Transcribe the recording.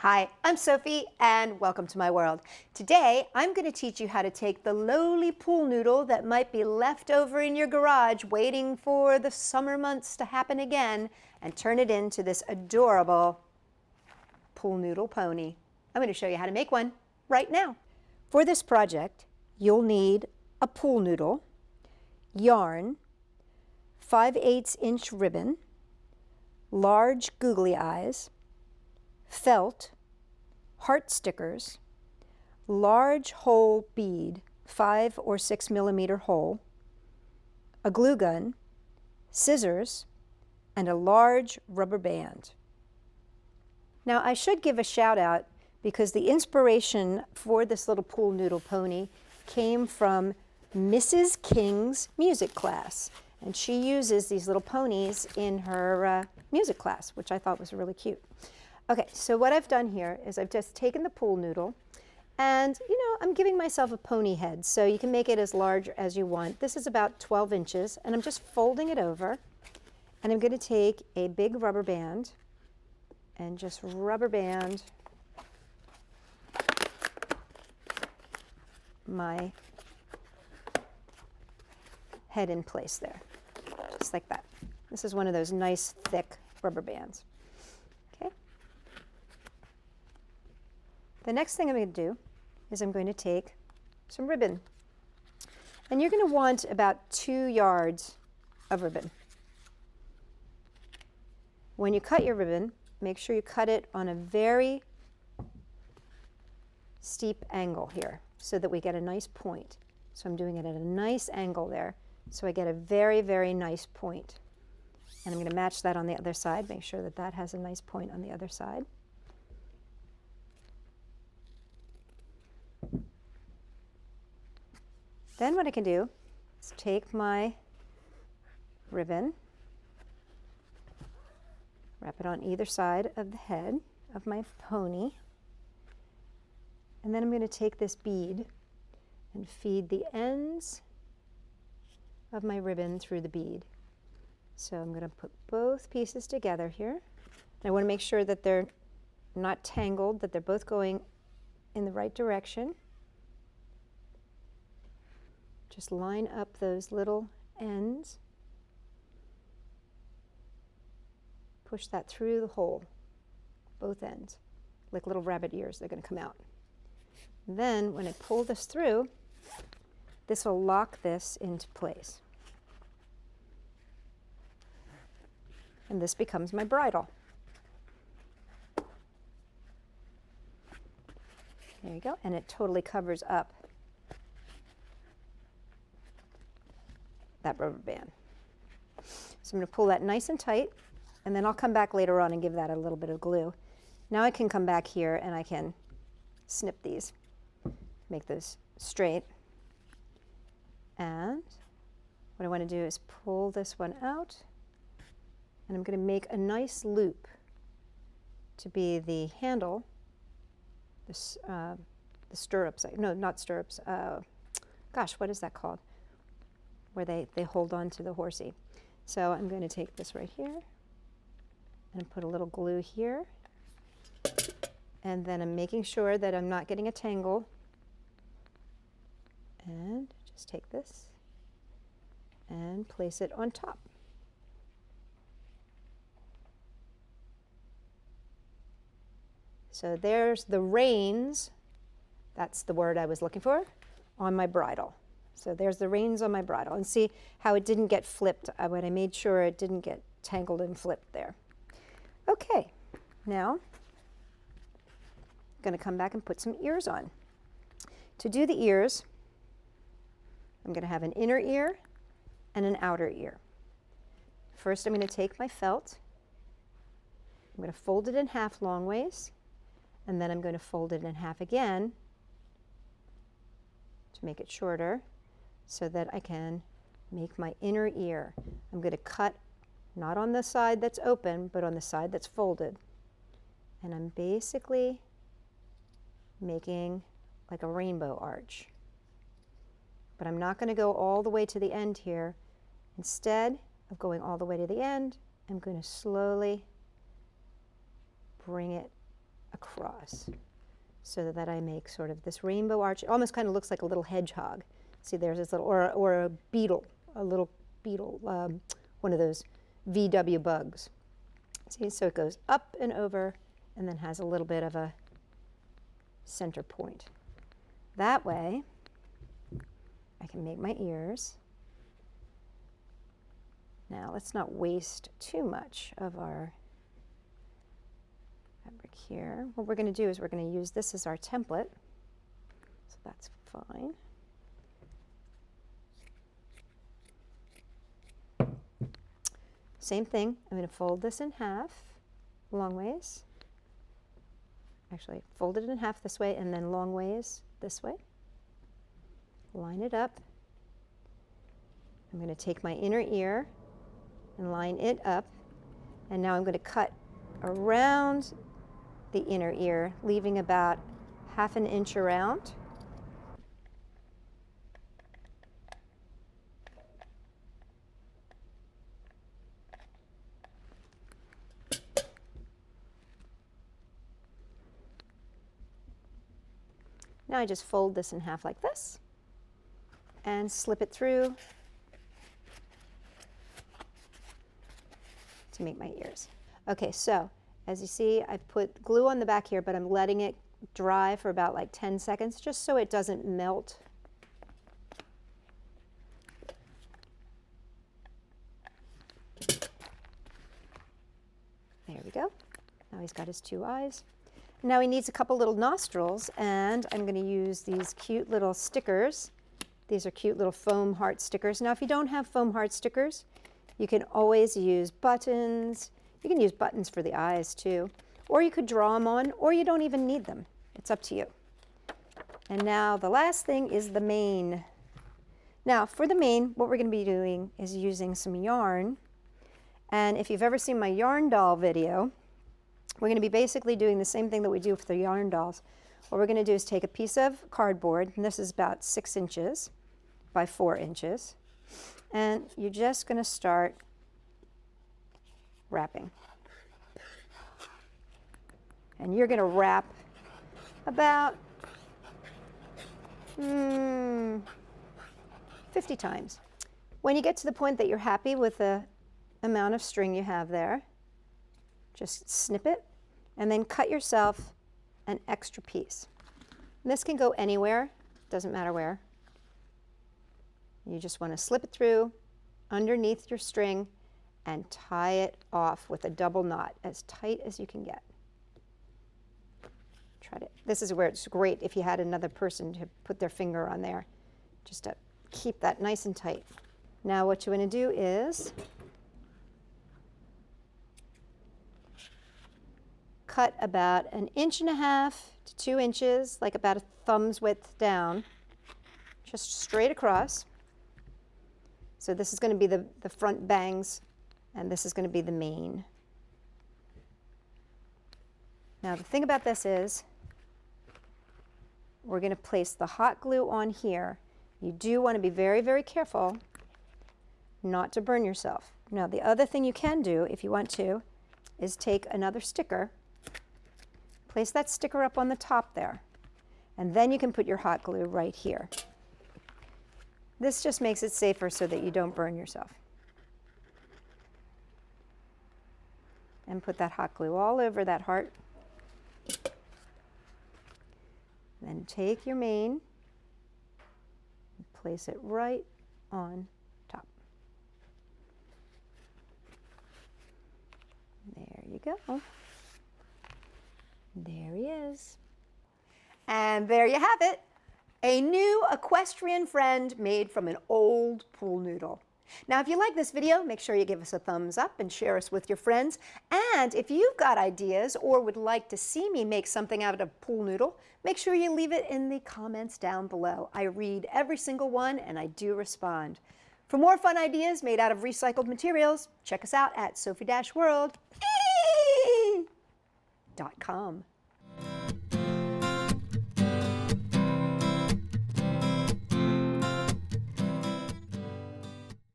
Hi, I'm Sophie and welcome to my world. Today I'm going to teach you how to take the lowly pool noodle that might be left over in your garage waiting for the summer months to happen again and turn it into this adorable pool noodle pony. I'm going to show you how to make one right now. For this project you'll need a pool noodle, yarn, 5/8 inch ribbon, large googly eyes, felt, heart stickers, large hole bead, 5 or 6 millimeter hole, a glue gun, scissors, and a large rubber band. Now I should give a shout out because the inspiration for this little pool noodle pony came from Mrs. King's music class, and she uses these little ponies in her music class, which I thought was really cute. Okay, so what I've done here is I've just taken the pool noodle and, I'm giving myself a pony head, so you can make it as large as you want. This is about 12 inches, and I'm just folding it over, and I'm going to take a big rubber band and just rubber band my head in place there, just like that. This is one of those nice thick rubber bands. The next thing I'm going to do is I'm going to take some ribbon. And you're going to want about 2 yards of ribbon. When you cut your ribbon, make sure you cut it on a very steep angle here so that we get a nice point. So I'm doing it at a nice angle there so I get a very, very nice point. And I'm going to match that on the other side, make sure that that has a nice point on the other side. Then what I can do is take my ribbon, wrap it on either side of the head of my pony, and then I'm going to take this bead and feed the ends of my ribbon through the bead. So I'm going to put both pieces together here. And I want to make sure that they're not tangled, that they're both going in the right direction. Just line up those little ends. Push that through the hole, both ends, like little rabbit ears. They're going to come out. Then when I pull this through, this will lock this into place. And this becomes my bridle. There you go. And it totally covers up that rubber band. So I'm going to pull that nice and tight, and then I'll come back later on and give that a little bit of glue. Now I can come back here and I can snip these, make those straight. And what I want to do is pull this one out, and I'm going to make a nice loop to be the handle, the stirrups, no, not stirrups, gosh, what is that called? Where they hold on to the horsey. So I'm going to take this right here and put a little glue here. And then I'm making sure that I'm not getting a tangle. And just take this and place it on top. So there's the reins, that's the word I was looking for, on my bridle. So there's the reins on my bridle, and see how it didn't get flipped when I made sure it didn't get tangled and flipped there. Okay, now I'm going to come back and put some ears on. To do the ears, I'm going to have an inner ear and an outer ear. First I'm going to take my felt, I'm going to fold it in half long ways, and then I'm going to fold it in half again to make it shorter, so that I can make my inner ear. I'm going to cut not on the side that's open, but on the side that's folded. And I'm basically making like a rainbow arch. But I'm not going to go all the way to the end here. Instead of going all the way to the end, I'm going to slowly bring it across so that I make sort of this rainbow arch. It almost kind of looks like a little hedgehog. See, there's this little, or a beetle, a little beetle, one of those VW bugs. See, so it goes up and over and then has a little bit of a center point. That way, I can make my ears. Now, let's not waste too much of our fabric here. What we're going to do is we're going to use this as our template. So that's fine. Same thing, I'm going to fold this in half, long ways. Actually, fold it in half this way and then long ways this way. Line it up. I'm going to take my inner ear and line it up. And now I'm going to cut around the inner ear, leaving about ½ an inch around. Now I just fold this in half like this and slip it through to make my ears. Okay, so as you see, I've put glue on the back here, but I'm letting it dry for about like 10 seconds just so it doesn't melt. There we go. Now he's got his 2 eyes. Now he needs a couple little nostrils, and I'm going to use these cute little stickers. These are cute little foam heart stickers. Now if you don't have foam heart stickers, you can always use buttons. You can use buttons for the eyes too. Or you could draw them on, or you don't even need them. It's up to you. And now the last thing is the mane. Now for the mane, what we're going to be doing is using some yarn. And if you've ever seen my yarn doll video, we're going to be basically doing the same thing that we do for the yarn dolls. What we're going to do is take a piece of cardboard, and this is about 6 inches by 4 inches, and you're just going to start wrapping. And you're going to wrap about 50 times. When you get to the point that you're happy with the amount of string you have there, just snip it and then cut yourself an extra piece. And this can go anywhere, doesn't matter where. You just want to slip it through underneath your string and tie it off with a double knot as tight as you can get. Try to, this is where it's great if you had another person to put their finger on there, just to keep that nice and tight. Now what you want to do is cut about 1.5 inches to 2 inches, like about a thumb's width down, just straight across. So this is going to be the front bangs, and this is going to be the mane. Now the thing about this is, we're going to place the hot glue on here. You do want to be very, very careful not to burn yourself. Now the other thing you can do, if you want to, is take another sticker, place that sticker up on the top there, and then you can put your hot glue right here. This just makes it safer so that you don't burn yourself. And put that hot glue all over that heart. Then take your mane and place it right on top. There you go. There he is. And there you have it. A new equestrian friend made from an old pool noodle. Now, if you like this video, make sure you give us a thumbs up and share us with your friends. And if you've got ideas or would like to see me make something out of pool noodle, make sure you leave it in the comments down below. I read every single one and I do respond. For more fun ideas made out of recycled materials, check us out at Sophie-World.com.